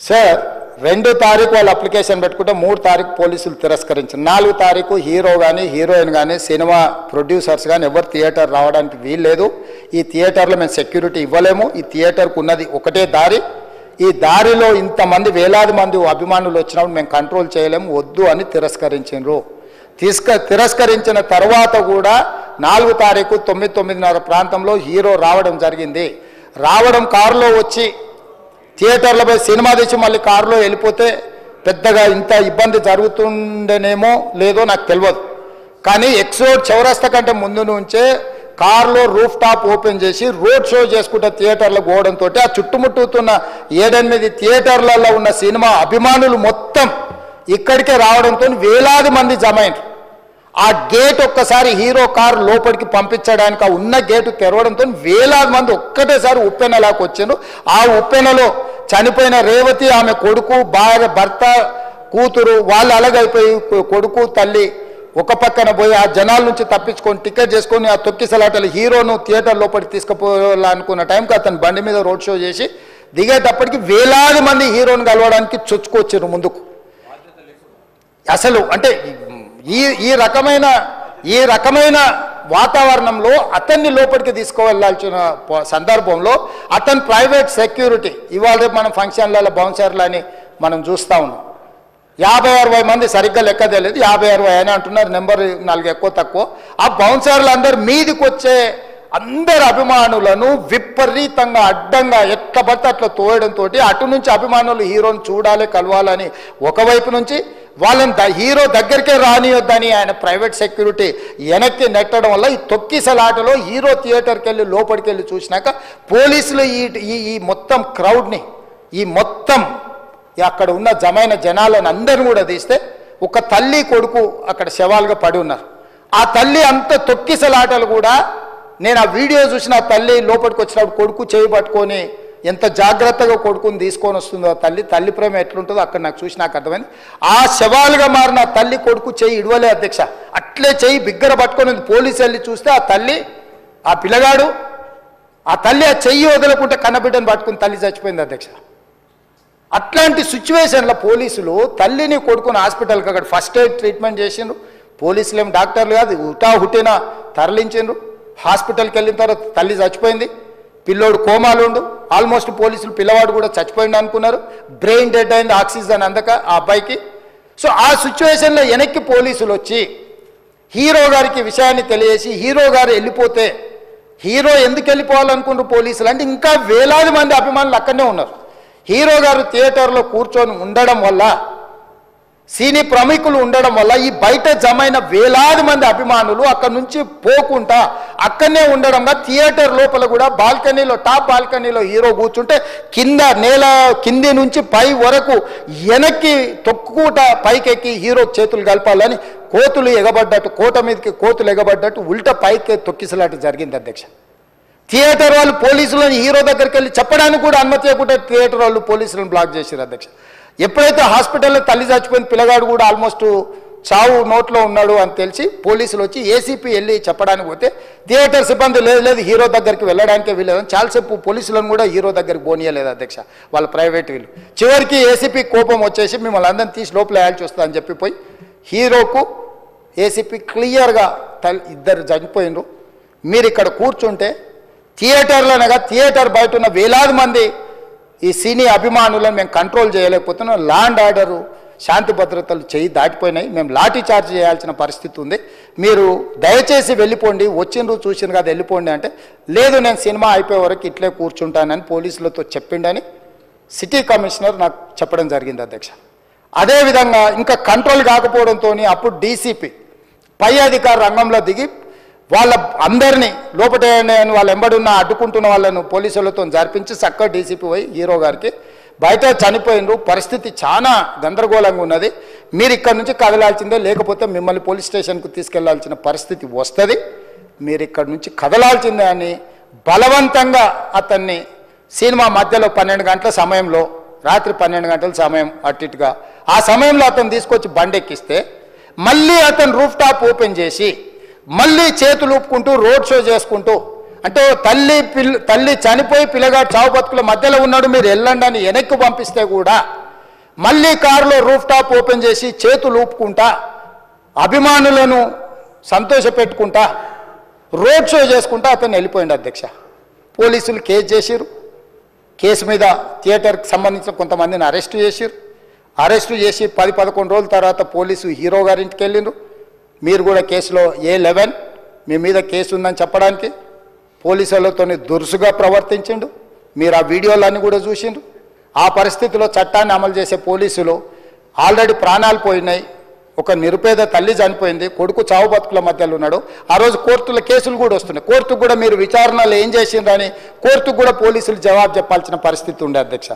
Sir 2 తారీఖు వాళ్ళు application పెట్టుకుంటే 3 తారీఖు పోలీసులు తిరస్కరించారు. 4 తారీఖు హీరో కానీ హీరోయిన్ కానీ సినిమా ప్రొడ్యూసర్స్ కానీ ఎవరు థియేటర్ రావడానికి వీల్లేదు. ఈ థియేటర్లో మేము సెక్యూరిటీ ఇవ్వలేము. ఈ థియేటర్కు ఉన్నది ఒకటే దారి. ఈ దారిలో ఇంతమంది వేలాది మంది అభిమానులు వచ్చినప్పుడు మేము కంట్రోల్ చేయలేము, వద్దు అని తిరస్కరించారు. తిరస్కరించిన తర్వాత కూడా 4 తారీఖు 9:30 ప్రాంతంలో హీరో రావడం జరిగింది. రావడం కారులో వచ్చి థియేటర్లో పోయి సినిమా తెచ్చి మళ్ళీ కారులో వెళ్ళిపోతే పెద్దగా ఇంత ఇబ్బంది జరుగుతుండేనేమో లేదో నాకు తెలియదు. కానీ ఎక్స్ రోడ్ చౌరస్తా కంటే ముందు నుంచే కారులో రూఫ్ టాప్ ఓపెన్ చేసి రోడ్ షో చేసుకుంటే థియేటర్లో పోవడంతో ఆ చుట్టుముట్టుతున్న 7-8 థియేటర్లలో ఉన్న సినిమా అభిమానులు మొత్తం ఇక్కడికే రావడంతో వేలాది మంది జమ అయ్యారు. ఆ గేట్ ఒక్కసారి హీరో కారు లోపలికి పంపించడానికి ఆ ఉన్న గేటు తెరవడంతో వేలాది మంది ఒక్కటేసారి ఉప్పెనలాకి వచ్చారు. ఆ ఉప్పెనలో చనిపోయిన రేవతి, ఆమె కొడుకు, భార్య, భర్త, కూతురు వాళ్ళు అలాగైపోయి కొడుకు తల్లి ఒక పక్కన పోయి ఆ జనాల నుంచి తప్పించుకొని టికెట్ చేసుకొని ఆ తొక్కిసలాటలు హీరోను థియేటర్ లోపలికి తీసుకుపోవాలనుకున్న టైంకి అతను బండి మీద రోడ్ షో చేసి దిగేటప్పటికి వేలాది మంది హీరోను కలవడానికి చొచ్చుకొచ్చారు ముందుకు. అసలు అంటే ఈ రకమైన వాతావరణంలో అతన్ని లోపలికి తీసుకువెళ్ళాల్సిన సందర్భంలో అతను ప్రైవేట్ సెక్యూరిటీ ఇవాళ రేపు మనం ఫంక్షన్లలో బౌన్సర్లు అని మనం చూస్తూ ఉన్నాం. 50-60 మంది సరిగ్గా లెక్క తెలియదు, 50-60 అని అంటున్నారు, నెంబర్ 4 ఎక్కువ తక్కువ. ఆ బౌన్సర్లు అందరు మీదికి వచ్చే అందరు అభిమానులను విపరీతంగా అడ్డంగా ఎట్లా పడితే అట్లా తోయడంతో అటు నుంచి అభిమానులు హీరోని చూడాలి, కలవాలని ఒకవైపు నుంచి వాళ్ళని హీరో దగ్గరికే రానియొద్దని ఆయన ప్రైవేట్ సెక్యూరిటీ వెనక్కి నెట్టడం వల్ల ఈ తొక్కిసలాటలో హీరో థియేటర్కి వెళ్ళి లోపలికి వెళ్ళి చూసినాక పోలీసులు ఈ మొత్తం క్రౌడ్ని ఈ మొత్తం అక్కడ ఉన్న జమైన జనాలను అందరిని కూడా తీస్తే ఒక తల్లి కొడుకు అక్కడ శవాలుగా పడి ఉన్నారు. ఆ తల్లి అంత తొక్కిసలాటలు కూడా నేను ఆ వీడియో చూసిన ఆ తల్లి లోపలికి వచ్చినప్పుడు కొడుకు చేయి పట్టుకొని ఎంత జాగ్రత్తగా కొడుకుని తీసుకొని వస్తుందో తల్లి ప్రేమ ఎట్లుంటుందో అక్కడ నాకు చూసి నాకు అర్థమైంది. ఆ శవాలుగా మారిన తల్లి కొడుకు చేయి ఇడవలే అధ్యక్ష, అట్లే చేయి బిగ్గర పట్టుకొని పోలీసు వెళ్ళి చూస్తే ఆ తల్లి ఆ పిల్లగాడు ఆ తల్లి ఆ చెయ్యి వదలకుంటే కన్నబిడ్డను పట్టుకుని తల్లి చచ్చిపోయింది అధ్యక్ష. అట్లాంటి సిచ్యువేషన్లో పోలీసులు తల్లిని కొడుకుని హాస్పిటల్కి అక్కడ ఫస్ట్ ఎయిడ్ ట్రీట్మెంట్ చేసిండ్రు. పోలీసులు ఏం డాక్టర్లు కాదు, హుటాహుటిన తరలించిండ్రు. హాస్పిటల్కి వెళ్ళిన తర్వాత తల్లి చచ్చిపోయింది, పిల్లోడు కోమాలు ఉండు. ఆల్మోస్ట్ పోలీసులు పిల్లవాడు కూడా చచ్చిపోయింది అనుకున్నారు. బ్రెయిన్ డెడ్ అయింది, ఆక్సిజన్ అందక ఆ అబ్బాయికి. సో ఆ సిచ్యువేషన్లో వెనక్కి పోలీసులు వచ్చి హీరో గారికి విషయాన్ని తెలియజేసి హీరో గారు వెళ్ళిపోతే హీరో ఎందుకు వెళ్ళిపోవాలనుకుంటారు పోలీసులు అంటే ఇంకా వేలాది మంది అభిమానులు అక్కడనే ఉన్నారు. హీరో గారు థియేటర్లో కూర్చొని ఉండడం వల్ల సినీ ప్రముఖులు ఉండడం వల్ల ఈ బయట జమైన వేలాది మంది అభిమానులు అక్కడ నుంచి పోకుండా అక్కడనే ఉండడంగా థియేటర్ లోపల కూడా బాల్కనీలో టాప్ బాల్కనీలో హీరో కూర్చుంటే కింద నేల కింది నుంచి పై వరకు వెనక్కి తొక్కుట పైకెక్కి హీరో చేతులు కలపాలని కోతులు ఎగబడ్డట్టు కోట మీదకి కోతులు ఎగబడ్డట్టు ఉల్టా పైకి తొక్కిసలాట జరిగింది అధ్యక్ష. థియేటర్ వాళ్ళు పోలీసులను హీరో దగ్గరికి వెళ్ళి చెప్పడానికి కూడా అనుమతి ఇవ్వకుండా థియేటర్ వాళ్ళు పోలీసులను బ్లాక్ చేశారు అధ్యక్ష. ఎప్పుడైతే హాస్పిటల్లో తల్లి చచ్చిపోయిన పిల్లగాడు కూడా ఆల్మోస్ట్ చావు నోట్లో ఉన్నాడు అని తెలిసి పోలీసులు వచ్చి ఏసీపీ వెళ్ళి చెప్పడానికి పోతే థియేటర్ సిబ్బంది లేదు హీరో దగ్గరికి వెళ్ళడానికే వీళ్ళదని చాలాసేపు పోలీసులను కూడా హీరో దగ్గరికి పోనీయలేదు అధ్యక్ష వాళ్ళ ప్రైవేట్ వీళ్ళు. చివరికి ఏసీపీ కోపం వచ్చేసి మిమ్మల్ని అందరిని తీసి లోపల వేయాల్సి వస్తుందని చెప్పిపోయి హీరోకు ఏసీపీ క్లియర్గా ఇద్దరు చనిపోయినరు, మీరు ఇక్కడ కూర్చుంటే థియేటర్లోనగా థియేటర్ బయట ఉన్న వేలాది మంది ఈ సినీ అభిమానులను మేము కంట్రోల్ చేయలేకపోతున్నాం, ల్యాండ్ ఆర్డరు శాంతి భద్రతలు చేయి దాటిపోయినాయి, మేము లాఠీ చార్జ్ చేయాల్సిన పరిస్థితి ఉంది, మీరు దయచేసి వెళ్ళిపోండి, వచ్చిండ్రు చూసిన కదా వెళ్ళిపోండి అంటే లేదు నేను సినిమా అయిపోయే వరకు ఇట్లే కూర్చుంటానని పోలీసులతో చెప్పిండని సిటీ కమిషనర్ నాకు చెప్పడం జరిగింది అధ్యక్ష. అదేవిధంగా ఇంకా కంట్రోల్ కాకపోవడంతో అప్పుడు డీసీపీ పై అధికారి రంగంలో దిగి వాళ్ళ అందరినీ లోపల వాళ్ళ ఎంబడున్న అడ్డుకుంటున్న వాళ్ళను పోలీసులతో జరిపించి చక్కగా డీసీపీ పోయి హీరో గారికి బయట చనిపోయినరు, పరిస్థితి చాలా గందరగోళంగా ఉన్నది, మీరు ఇక్కడ నుంచి కదలాల్సిందే లేకపోతే మిమ్మల్ని పోలీస్ స్టేషన్కు తీసుకెళ్లాల్సిన పరిస్థితి వస్తుంది, మీరు ఇక్కడ నుంచి కదలాల్సిందే అని బలవంతంగా అతన్ని సినిమా మధ్యలో 12 గంటల సమయంలో రాత్రి 12 గంటల సమయం అట్టిగా ఆ సమయంలో అతను తీసుకొచ్చి బండెక్కిస్తే మళ్ళీ అతను రూఫ్ టాప్ ఓపెన్ చేసి మళ్ళీ చేతులు ఊపుకుంటూ రోడ్ షో చేసుకుంటూ అంటే తల్లి చనిపోయి పిల్లగాడు చావు బతుకుల మధ్యలో ఉన్నాడు, మీరు వెళ్ళండి అని వెనక్కి పంపిస్తే కూడా మళ్ళీ కారులో రూఫ్ టాప్ ఓపెన్ చేసి చేతులు ఊపుకుంటా అభిమానులను సంతోషపెట్టుకుంటా రోడ్ షో చేసుకుంటా అతను వెళ్ళిపోయింది అధ్యక్ష. పోలీసులు కేసు చేసిరు, కేసు మీద థియేటర్కి సంబంధించిన కొంతమందిని అరెస్టు చేసిరు. అరెస్టు చేసి 10-11 రోజుల తర్వాత పోలీసు హీరో గారింటికి వెళ్ళిండ్రు. మీరు కూడా కేసులో A11 మీ మీద కేసు ఉందని చెప్పడానికి పోలీసులతో దురుసుగా ప్రవర్తించిండు. మీరు ఆ వీడియోలన్నీ కూడా చూసిండ్రు. ఆ పరిస్థితిలో చట్టాన్ని అమలు చేసే పోలీసులు ఆల్రెడీ ప్రాణాలు పోయినాయి, ఒక నిరుపేద తల్లి చనిపోయింది, కొడుకు చావు బతుకుల మధ్యలో ఉన్నాడు. ఆ రోజు కోర్టుల కేసులు కూడా వస్తున్నాయి. కోర్టుకు కూడా మీరు విచారణలు ఏం చేసిండ్రని కోర్టుకు కూడా పోలీసులు జవాబు చెప్పాల్సిన పరిస్థితి ఉండే అధ్యక్ష.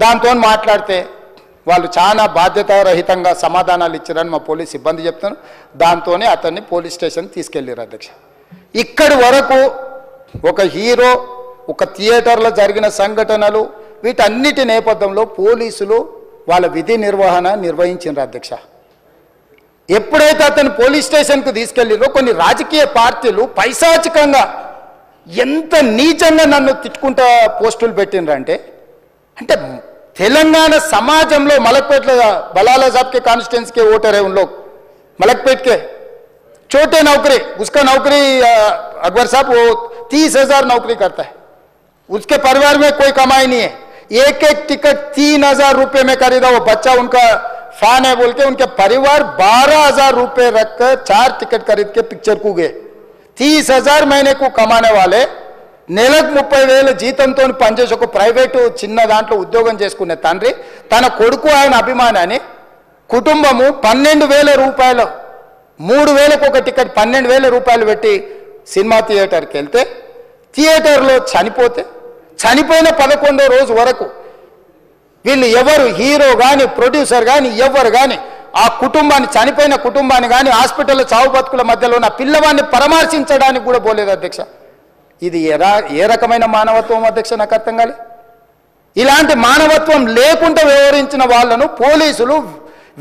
దాంతో మాట్లాడితే వాళ్ళు చాలా బాధ్యతారహితంగా సమాధానాలు ఇచ్చారని మా పోలీస్ సిబ్బంది చెప్తున్నారు. దాంతోనే అతన్ని పోలీస్ స్టేషన్ తీసుకెళ్ళారు అధ్యక్ష. ఇక్కడి వరకు ఒక హీరో, ఒక థియేటర్లో జరిగిన సంఘటనలు, వీటన్నిటి నేపథ్యంలో పోలీసులు వాళ్ళ విధి నిర్వహణ నిర్వహించారు అధ్యక్ష. ఎప్పుడైతే అతను పోలీస్ స్టేషన్కు తీసుకెళ్ళిరో కొన్ని రాజకీయ పార్టీలు పైశాచికంగా ఎంత నీచంగా నన్ను తిట్టుకుంటా పోస్టులు పెట్టినరంటే, అంటే తెలంగాణ समाजంలో మలక్పేట్ बलाला साहब के कॉन्स्टिट्यूंसी के वोटर है, उन लोग मलकपेट के छोटे नौकरी, उसका नौकरी अकबर साहब वो 30,000 नौकरी करता है, उसके परिवार में कोई कमाई नहीं है, एक एक टिकट 3,000 रुपये में खरीदा, वो बच्चा उनका फैन है बोल के उनके परिवार 12,000 रुपये रखकर 4 टिकट खरीद के पिक्चर को गए. 30,000 महीने को कमाने वाले నెలకు 30,000 జీతంతో పనిచేసి ఒక ప్రైవేటు చిన్న దాంట్లో ఉద్యోగం చేసుకునే తండ్రి తన కొడుకు ఆయన అభిమానాన్ని కుటుంబము 12,000 రూపాయలు 3,000కు ఒక టికెట్ 12,000 రూపాయలు పెట్టి సినిమా థియేటర్కి వెళ్తే థియేటర్లో చనిపోయిన 11వ రోజు వరకు వీళ్ళు ఎవరు హీరో కానీ ప్రొడ్యూసర్ కానీ ఎవరు కానీ ఆ కుటుంబాన్ని చనిపోయిన కుటుంబాన్ని కానీ హాస్పిటల్లో చావు బతుకుల మధ్యలో ఉన్న పిల్లవాడిని పరామర్శించడానికి కూడా పోలేదు అధ్యక్ష. ఇది ఏ రకమైన మానవత్వం అధ్యక్ష? నాకు అర్థం కాలే. ఇలాంటి మానవత్వం లేకుండా వ్యవహరించిన వాళ్ళను పోలీసులు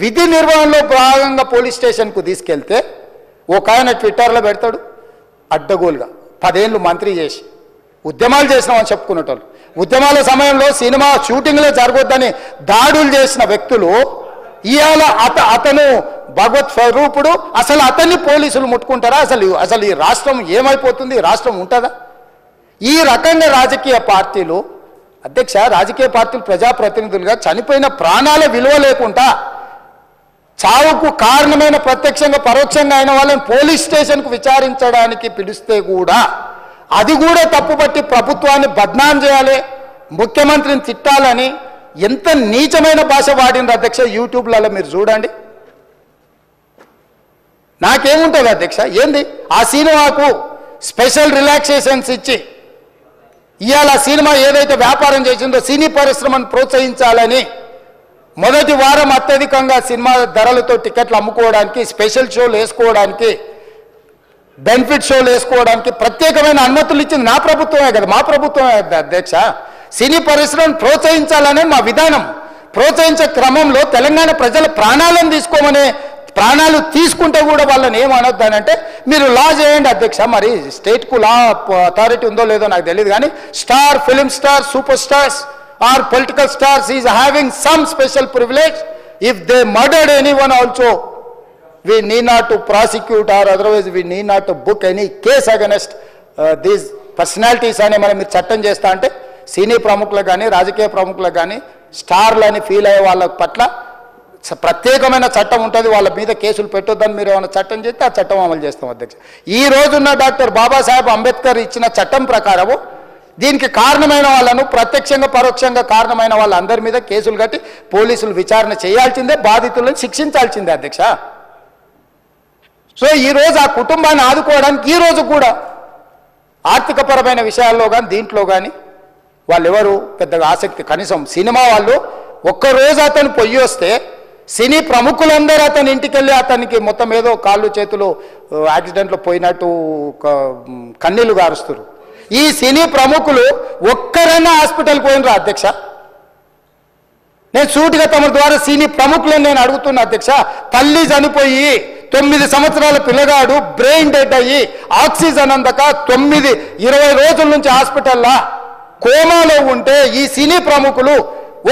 విధి నిర్వహణలో భాగంగా పోలీస్ స్టేషన్కు తీసుకెళ్తే ఒక ఆయన ట్విట్టర్లో పెడతాడు అడ్డగోలుగా 10 ఏళ్ళు మంత్రి చేసి ఉద్యమాలు చేసినామని చెప్పుకునేటోళ్ళు, ఉద్యమాల సమయంలో సినిమా షూటింగ్లో జరగొద్దని దాడులు చేసిన వ్యక్తులు ఇవాళ అతను భగవత్ స్వరూపుడు, అసలు అతన్ని పోలీసులు ముట్టుకుంటారా? అసలు ఈ రాష్ట్రం ఏమైపోతుంది? రాష్ట్రం ఉంటుందా? ఈ రకంగా రాజకీయ పార్టీలు అధ్యక్ష, రాజకీయ పార్టీలు ప్రజాప్రతినిధులుగా చనిపోయిన ప్రాణాల విలువ లేకుండా చావుకు కారణమైన ప్రత్యక్షంగా పరోక్షంగా అయిన వాళ్ళని పోలీస్ స్టేషన్కు విచారించడానికి పిలిస్తే కూడా అది కూడా తప్పుపట్టి ప్రభుత్వాన్ని బద్నాం చేయాలి, ముఖ్యమంత్రిని తిట్టాలని ఎంత నీచమైన భాష వాడిండ్రు అధ్యక్ష. యూట్యూబ్లలో మీరు చూడండి. నాకేముంటుంది అధ్యక్ష? ఏంది ఆ సినిమాకు స్పెషల్ రిలాక్సేషన్స్ ఇచ్చి ఇవాళ సినిమా ఏదైతే వ్యాపారం చేసిందో సినీ పరిశ్రమను ప్రోత్సహించాలని మొదటి వారం అత్యధికంగా సినిమా ధరలతో టికెట్లు అమ్ముకోవడానికి, స్పెషల్ షోలు వేసుకోవడానికి, బెనిఫిట్ షోలు వేసుకోవడానికి ప్రత్యేకమైన అనుమతులు ఇచ్చింది నా ప్రభుత్వమే కదా, మా ప్రభుత్వమే అధ్యక్ష. సినీ పరిశ్రమను ప్రోత్సహించాలనే మా విధానం. ప్రోత్సహించే క్రమంలో తెలంగాణ ప్రజల ప్రాణాలు తీసుకుంటే కూడా వాళ్ళని ఏమనొద్దానంటే మీరు లా చేయండి అధ్యక్ష. మరి స్టేట్కు లా అథారిటీ ఉందో లేదో నాకు తెలియదు, కానీ star, film star, super stars or political stars is having some special privilege. If they murdered anyone also we need not to prosecute or otherwise we need not to book any case against these personalities అని మనం మీరు చట్టం చేస్తా అంటే సినీ ప్రముఖులకు కానీ రాజకీయ ప్రముఖులకు కానీ స్టార్లని ఫీల్ అయ్యే వాళ్ళ పట్ల ప్రత్యేకమైన చట్టం ఉంటుంది, వాళ్ళ మీద కేసులు పెట్టొద్దని మీరు ఏమైనా చట్టం చేస్తే ఆ చట్టం అమలు చేస్తాం అధ్యక్ష. ఈ రోజున్న డాక్టర్ బాబాసాహెబ్ అంబేద్కర్ ఇచ్చిన చట్టం ప్రకారము దీనికి కారణమైన వాళ్ళను ప్రత్యక్షంగా పరోక్షంగా కారణమైన వాళ్ళందరి మీద కేసులు కట్టి పోలీసులు విచారణ చేయాల్సిందే, బాధితులను శిక్షించాల్సిందే అధ్యక్ష. సో ఈరోజు ఆ కుటుంబాన్ని ఆదుకోవడానికి ఈరోజు కూడా ఆర్థికపరమైన విషయాల్లో కానీ దీంట్లో కానీ వాళ్ళు ఎవరు పెద్దగా ఆసక్తి, కనీసం సినిమా వాళ్ళు ఒక్కరోజు అతను పొయ్యి వస్తే సినీ ప్రముఖులందరూ అతని ఇంటికి వెళ్ళి అతనికి మొత్తం ఏదో కాళ్ళు చేతులు యాక్సిడెంట్లో పోయినట్టు కన్నీళ్లు గారుస్తారు. ఈ సినీ ప్రముఖులు ఒక్కరైనా హాస్పిటల్కి పోయినరా అధ్యక్ష? నేను సూటిగా తమ ద్వారా సినీ ప్రముఖులను నేను అడుగుతున్నా అధ్యక్ష. తల్లి చనిపోయి 9 సంవత్సరాల పిల్లగాడు బ్రెయిన్ డెడ్ అయ్యి ఆక్సిజన్ అందక 20 రోజుల నుంచి హాస్పిటల్లో కోమాలో ఉంటే ఈ సినీ ప్రముఖులు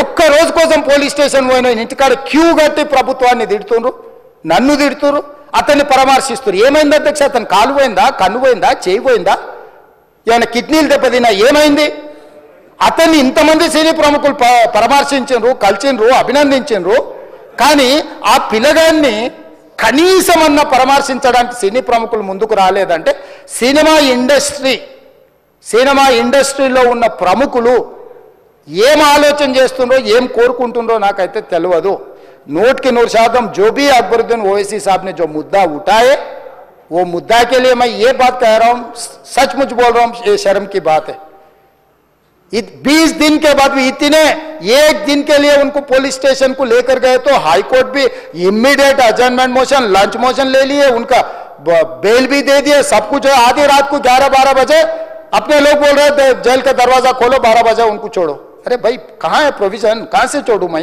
ఒక్క రోజు కోసం పోలీస్ స్టేషన్ పోయిన ఇంటికాడ క్యూ కట్టి ప్రభుత్వాన్ని తిడుతున్నారు, నన్ను తిడుతున్నారు, అతన్ని పరామర్శిస్తున్నారు. ఏమైంది అధ్యక్ష? అతను కాలు పోయిందా, కన్ను పోయిందా, చేయి పోయిందా, ఏమైనా కిడ్నీలు దెబ్బతిన్నా, ఏమైంది? అతన్ని ఇంతమంది సినీ ప్రముఖులు పరామర్శించారు, కలిసిండ్రు, అభినందించారు. కానీ ఆ పిల్లగాన్ని కనీసమన్న పరామర్శించడానికి సినీ ప్రముఖులు ముందుకు రాలేదంటే సినిమా ఇండస్ట్రీలో ఉన్న ప్రముఖులు ఏం ఆలోచన చేస్తుండ్రో, ఏం కోరుకుంటుండ్రో నాకైతే తెలియదు. 100% जो भी अकबरुद्दीन ओवैसी साहब ने जो मुद्दा उठाए, वो मुद्दा के लिए मैं ये बात कह रहा हूं, सचमुच बोल रहा हूं, ये शर्म की बात है. 20 दिन के बाद भी इतने 1 दिन के लिए उनको पुलिस स्टेशन को लेकर गए तो हाईकोर्ट भी इमीडिएट अजर्नमेंट मोशन, लंच मोशन ले लिए, उनका बेल भी दे दिए, सब कुछ है. आधी रात को 11-12 बजे अपने लोग बोल रहे थे जेल का दरवाजा खोलो, 12 बजे उनको छोड़ो. अरे भाई कहां है प्रोविजन? कहां से छोड़ू मैं?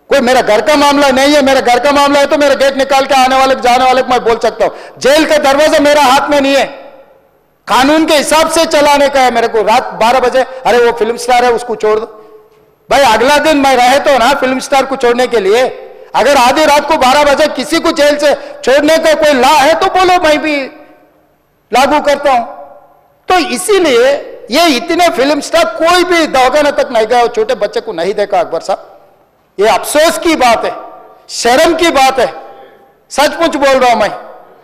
कोई मेरा घर का मामला नहीं है. मेरा घर का मामला है तो मेरा गेट निकाल के आने वाले जाने वाले को मैं बोल सकता हूं. जेल का दरवाजा मेरा हाथ में नहीं है, कानून के हिसाब से चलाने का है मेरे को. रात 12 बजे अरे वो फिल्म स्टार है उसको छोड़ दो. भाई अगला दिन मैं रहे तो ना फिल्म स्टार को छोड़ने के लिए. अगर आधी रात को 12 बजे किसी को जेल से छोड़ने का कोई लॉ है तो बोलो, मैं भी लागू करता हूं. तो इसीलिए ये इतने फिल्म स्टार कोई भी दवाखाने तक नहीं गया, छोटे बच्चे को नहीं देखा अकबर साहब. ये अफसोस की बात है, शर्म की बात है. सचमुच बोल रहा हूं मैं.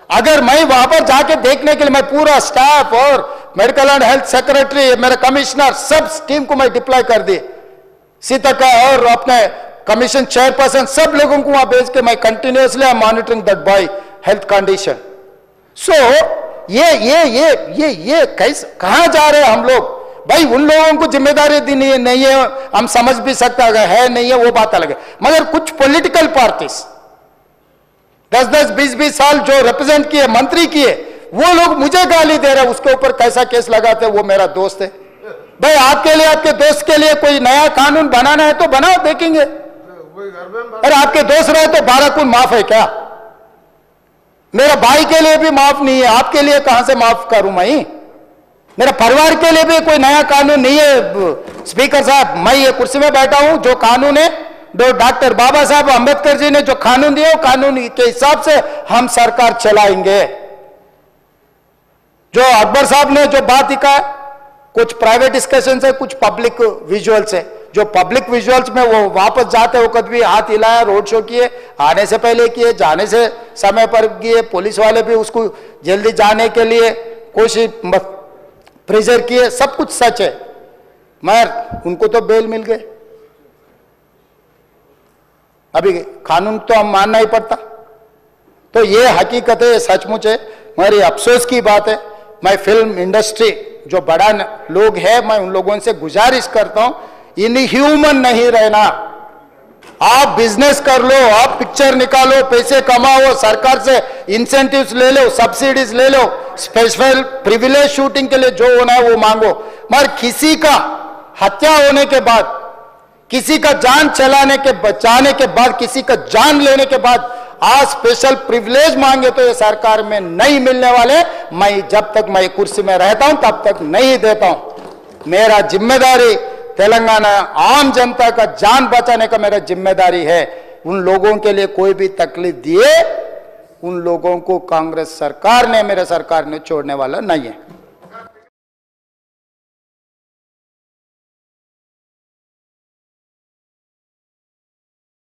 अगर मैं वहां पर जाके देखने के लिए मैं पूरा स्टाफ और मेडिकल एंड हेल्थ सेक्रेटरी, मेरे कमिश्नर, सब टीम को मैं डिप्लॉय कर दिए. सीता और अपने कमीशन चेयरपर्सन सब लोगों को वहां भेज के मैं continuously I am monitoring that boy health condition. So ये कैसे कहां जा रहे हैं हम लोग? भाई उन लोगों को जिम्मेदारी दी नहीं है, हम समझ भी सकते है नहीं है, वो बात अलग है. मगर कुछ पॉलिटिकल पार्टीज 10-10, 20-20 साल जो रिप्रेजेंट किए, मंत्री किए, वो लोग मुझे गाली दे रहे हैं. उसके ऊपर कैसा केस लगाते हैं? वो मेरा दोस्त है. भाई आपके लिए, आपके दोस्त के लिए कोई नया कानून बनाना है तो बनाओ, देखेंगे. अरे आपके दोस्त रहे तो 12 खून माफ है क्या? मेरा भाई के लिए भी माफ नहीं है, आपके लिए कहां से माफ करूं मैं? मेरा परिवार के लिए भी कोई नया कानून नहीं है. स्पीकर साहब, मैं ये कुर्सी में बैठा हूं, जो कानून है डॉक्टर बाबा साहब अंबेडकर जी ने जो कानून दिया, कानून के हिसाब से हम सरकार चलाएंगे. जो अकबर साहब ने जो बात लिखा, कुछ प्राइवेट डिस्कशन है, कुछ पब्लिक विजुअल्स है. जो पब्लिक विजुअल्स में वो वापस जाते वक्त भी हाथ हिलाया, रोड शो किए, आने से पहले किए, जाने से समय पर किए, पुलिस वाले भी उसको जल्दी जाने के लिए कोशिश प्रेशर किए, सब कुछ सच है. मगर उनको तो बेल मिल गए. अभी कानून तो हम मानना ही पड़ता. तो ये हकीकत है, सचमुच है, मगर ये अफसोस की बात है. मैं फिल्म इंडस्ट्री जो बड़ा लोग है, मैं उन लोगों से गुजारिश करता हूं, इनह्यूमन नहीं रहना. आप बिजनेस कर लो, आप पिक्चर निकालो, पैसे कमाओ, सरकार से इंसेंटिव्स ले लो, सब्सिडीज ले लो, स्पेशल प्रिविलेज शूटिंग के लिए जो होना है वो मांगो. मगर किसी का हत्या होने के बाद, किसी का जान बचाने के बाद, किसी का जान लेने के बाद आज स्पेशल प्रिविलेज मांगे तो ये सरकार में नहीं मिलने वाले. मैं जब तक मैं कुर्सी में रहता हूं तब तक नहीं देता हूं. मेरा जिम्मेदारी तेलंगाना आम जनता का जान बचाने का मेरा जिम्मेदारी है. उन लोगों के लिए कोई भी तकलीफ दिए, उन लोगों को कांग्रेस सरकार ने, मेरे सरकार ने छोड़ने वाला नहीं है.